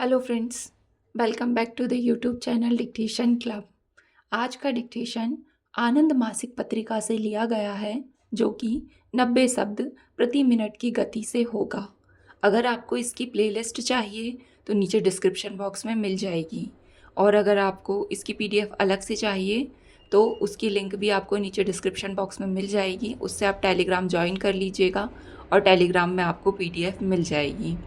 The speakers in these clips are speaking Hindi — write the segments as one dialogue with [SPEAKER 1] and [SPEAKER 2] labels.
[SPEAKER 1] Hello friends, welcome back to the YouTube channel dictation club. आज का डिक्टेशन आनंद मासिक पत्रिका से लिया गया है, जो कि 90 शब्द प्रति मिनट की गति से होगा। अगर आपको इसकी प्लेलिस्ट चाहिए तो नीचे डिस्क्रिप्शन बॉक्स में मिल जाएगी, और अगर आपको इसकी पीडीएफ अलग से चाहिए तो उसकी लिंक भी आपको नीचे डिस्क्रिप्शन बॉक्स में मिल जाएगी। उससे आप टेलीग्राम ज्वाइन कर लीजिएगा और टेलीग्राम में आपको पीडीएफ मिल जाएगी।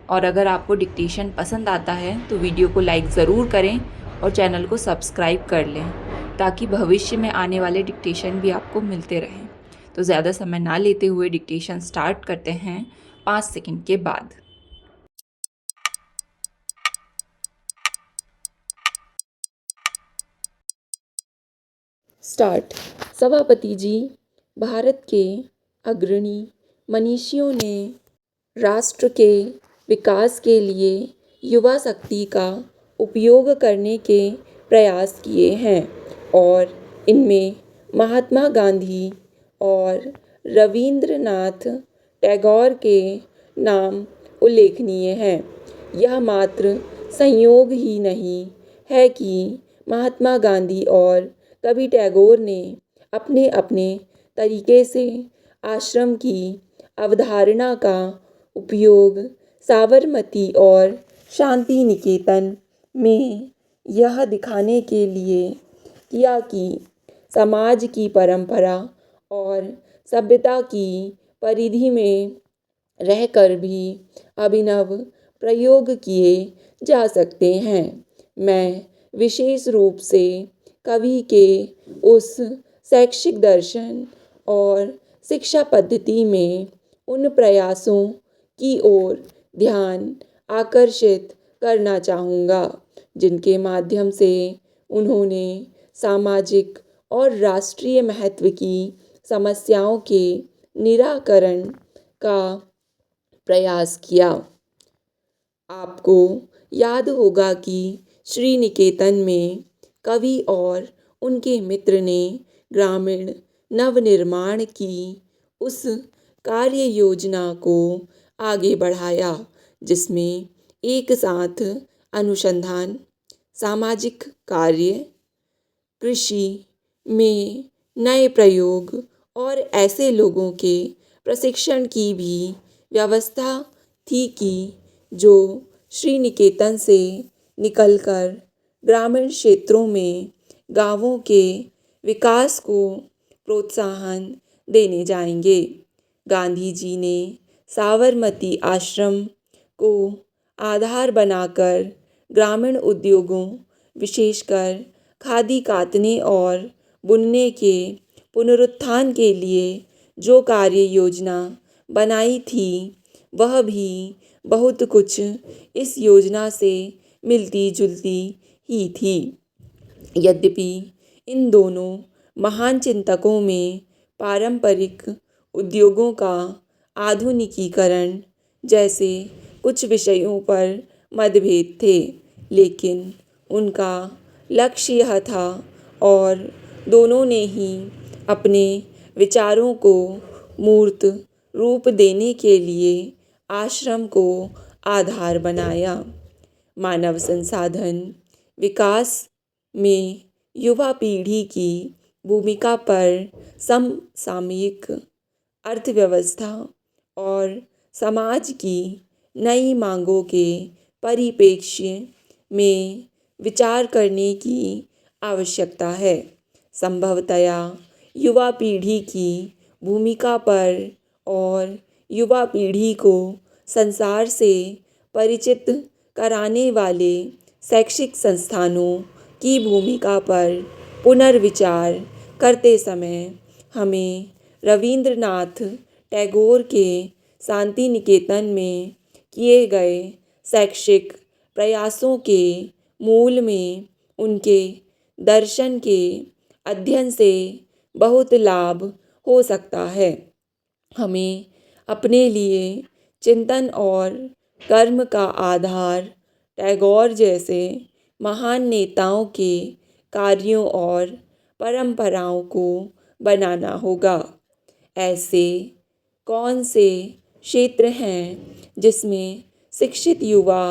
[SPEAKER 1] और अगर आपको डिक्टेशन पसंद आता है तो वीडियो को लाइक ज़रूर करें और चैनल को सब्सक्राइब कर लें, ताकि भविष्य में आने वाले डिक्टेशन भी आपको मिलते रहें। तो ज़्यादा समय ना लेते हुए डिक्टेशन स्टार्ट करते हैं 5 सेकंड के बाद।
[SPEAKER 2] स्टार्ट। सभापति जी, भारत के अग्रणी मनीषियों ने राष्ट्र के विकास के लिए युवा शक्ति का उपयोग करने के प्रयास किए हैं और इनमें महात्मा गांधी और रविंद्रनाथ टैगोर के नाम उल्लेखनीय हैं। यह मात्र संयोग ही नहीं है कि महात्मा गांधी और कवि टैगोर ने अपने अपने तरीके से आश्रम की अवधारणा का उपयोग साबरमती और शांति निकेतन में यह दिखाने के लिए किया कि समाज की परंपरा और सभ्यता की परिधि में रहकर भी अभिनव प्रयोग किए जा सकते हैं। मैं विशेष रूप से कवि के उस शैक्षिक दर्शन और शिक्षा पद्धति में उन प्रयासों की ओर ध्यान आकर्षित करना चाहूँगा, जिनके माध्यम से उन्होंने सामाजिक और राष्ट्रीय महत्व की समस्याओं के निराकरण का प्रयास किया। आपको याद होगा कि श्री निकेतन में कवि और उनके मित्र ने ग्रामीण नवनिर्माण की उस कार्य योजना को आगे बढ़ाया, जिसमें एक साथ अनुसंधान, सामाजिक कार्य, कृषि में नए प्रयोग और ऐसे लोगों के प्रशिक्षण की भी व्यवस्था थी कि जो श्री निकेतन से निकलकर ग्रामीण क्षेत्रों में गांवों के विकास को प्रोत्साहन देने जाएंगे। गांधी जी ने साबरमती आश्रम को आधार बनाकर ग्रामीण उद्योगों, विशेषकर खादी कातने और बुनने के पुनरुत्थान के लिए जो कार्य योजना बनाई थी, वह भी बहुत कुछ इस योजना से मिलती जुलती ही थी। यद्यपि इन दोनों महान चिंतकों में पारंपरिक उद्योगों का आधुनिकीकरण जैसे कुछ विषयों पर मतभेद थे, लेकिन उनका लक्ष्य यह था और दोनों ने ही अपने विचारों को मूर्त रूप देने के लिए आश्रम को आधार बनाया। मानव संसाधन विकास में युवा पीढ़ी की भूमिका पर समसामयिक अर्थव्यवस्था और समाज की नई मांगों के परिप्रेक्ष्य में विचार करने की आवश्यकता है। संभवतया युवा पीढ़ी की भूमिका पर और युवा पीढ़ी को संसार से परिचित कराने वाले शैक्षिक संस्थानों की भूमिका पर पुनर्विचार करते समय हमें रविंद्रनाथ टैगोर के शांति निकेतन में किए गए शैक्षिक प्रयासों के मूल में उनके दर्शन के अध्ययन से बहुत लाभ हो सकता है। हमें अपने लिए चिंतन और कर्म का आधार टैगोर जैसे महान नेताओं के कार्यों और परंपराओं को बनाना होगा। ऐसे कौन से क्षेत्र हैं जिसमें शिक्षित युवा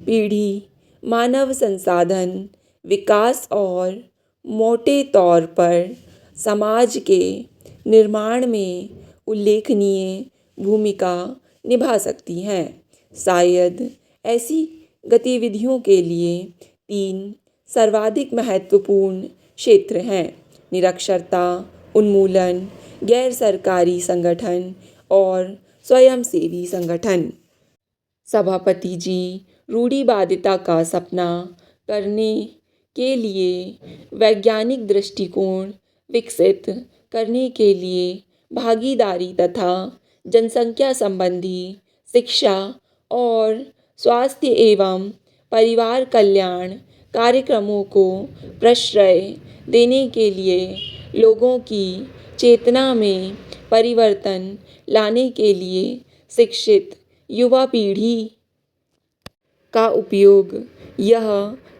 [SPEAKER 2] पीढ़ी मानव संसाधन विकास और मोटे तौर पर समाज के निर्माण में उल्लेखनीय भूमिका निभा सकती हैं। शायद ऐसी गतिविधियों के लिए 3 सर्वाधिक महत्वपूर्ण क्षेत्र हैं: निरक्षरता उन्मूलन, गैर सरकारी संगठन और स्वयंसेवी संगठन। सभापति जी रूढ़िवादिता का सपना करने के लिए वैज्ञानिक दृष्टिकोण विकसित करने के लिए भागीदारी तथा जनसंख्या संबंधी शिक्षा और स्वास्थ्य एवं परिवार कल्याण कार्यक्रमों को प्रश्रय देने के लिए लोगों की चेतना में परिवर्तन लाने के लिए शिक्षित युवा पीढ़ी का उपयोग। यह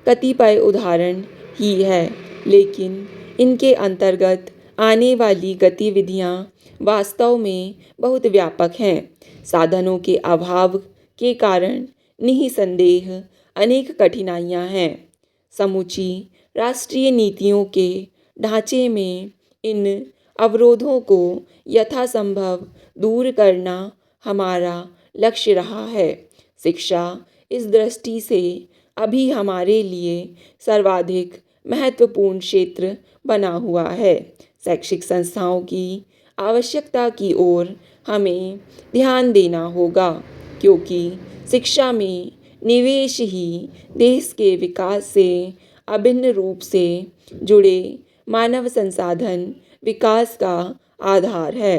[SPEAKER 2] कतिपय उदाहरण ही है, लेकिन इनके अंतर्गत आने वाली गतिविधियां वास्तव में बहुत व्यापक हैं। साधनों के अभाव के कारण निःसंदेह अनेक कठिनाइयां हैं। समूची राष्ट्रीय नीतियों के ढांचे में इन अवरोधों को यथासंभव दूर करना हमारा लक्ष्य रहा है। शिक्षा इस दृष्टि से अभी हमारे लिए सर्वाधिक महत्वपूर्ण क्षेत्र बना हुआ है। शैक्षिक संस्थाओं की आवश्यकता की ओर हमें ध्यान देना होगा, क्योंकि शिक्षा में निवेश ही देश के विकास से अभिन्न रूप से जुड़े मानव संसाधन विकास का आधार है।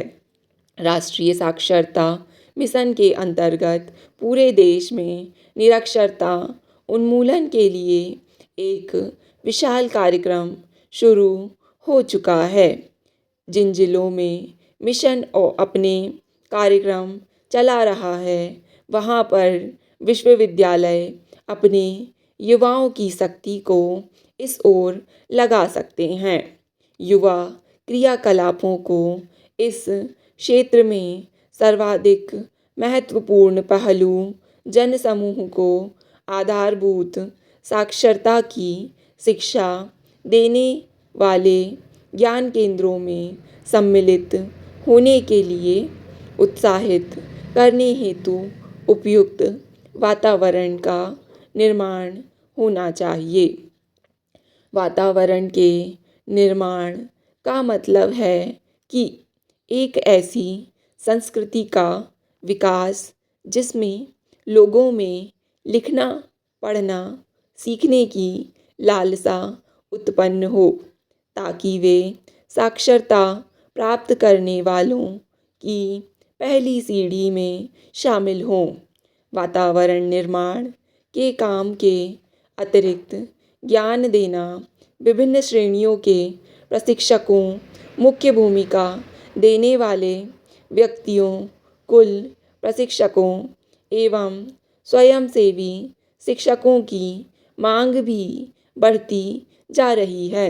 [SPEAKER 2] राष्ट्रीय साक्षरता मिशन के अंतर्गत पूरे देश में निरक्षरता उन्मूलन के लिए एक विशाल कार्यक्रम शुरू हो चुका है। जिन जिलों में मिशन और अपने कार्यक्रम चला रहा है, वहाँ पर विश्वविद्यालय अपने युवाओं की शक्ति को इस ओर लगा सकते हैं। युवा क्रियाकलापों को इस क्षेत्र में सर्वाधिक महत्वपूर्ण पहलू जनसमूह को आधारभूत साक्षरता की शिक्षा देने वाले ज्ञान केंद्रों में सम्मिलित होने के लिए उत्साहित करने हेतु उपयुक्त वातावरण का निर्माण होना चाहिए। वातावरण के निर्माण का मतलब है कि एक ऐसी संस्कृति का विकास जिसमें लोगों में लिखना पढ़ना सीखने की लालसा उत्पन्न हो, ताकि वे साक्षरता प्राप्त करने वालों की पहली सीढ़ी में शामिल हों। वातावरण निर्माण के काम के अतिरिक्त ज्ञान देना विभिन्न श्रेणियों के प्रशिक्षकों, मुख्य भूमिका देने वाले व्यक्तियों, कुल प्रशिक्षकों एवं स्वयंसेवी शिक्षकों की मांग भी बढ़ती जा रही है।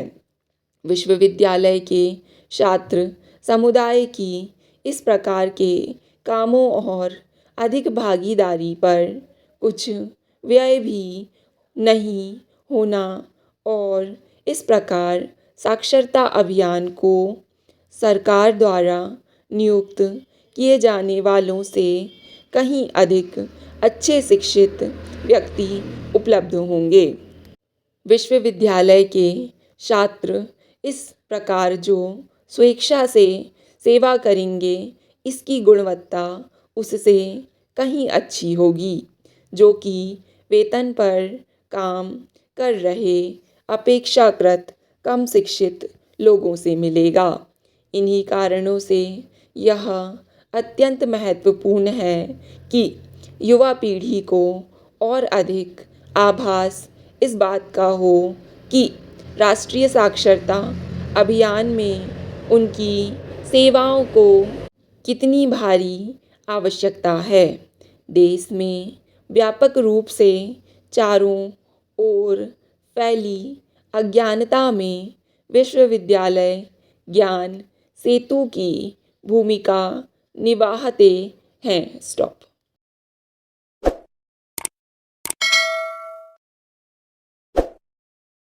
[SPEAKER 2] विश्वविद्यालय के छात्र समुदाय की इस प्रकार के कामों और अधिक भागीदारी पर कुछ व्यय भी नहीं होना और इस प्रकार साक्षरता अभियान को सरकार द्वारा नियुक्त किए जाने वालों से कहीं अधिक अच्छे शिक्षित व्यक्ति उपलब्ध होंगे। विश्वविद्यालय के छात्र इस प्रकार जो स्वेच्छा से सेवा करेंगे, इसकी गुणवत्ता उससे कहीं अच्छी होगी, जो कि वेतन पर काम कर रहे अपेक्षाकृत कम शिक्षित लोगों से मिलेगा। इन्हीं कारणों से यह अत्यंत महत्वपूर्ण है कि युवा पीढ़ी को और अधिक आभास इस बात का हो कि राष्ट्रीय साक्षरता अभियान में उनकी सेवाओं को कितनी भारी आवश्यकता है। देश में व्यापक रूप से चारों ओर फैली अज्ञानता में विश्वविद्यालय ज्ञान सेतु की भूमिका निभाते हैं। स्टॉप।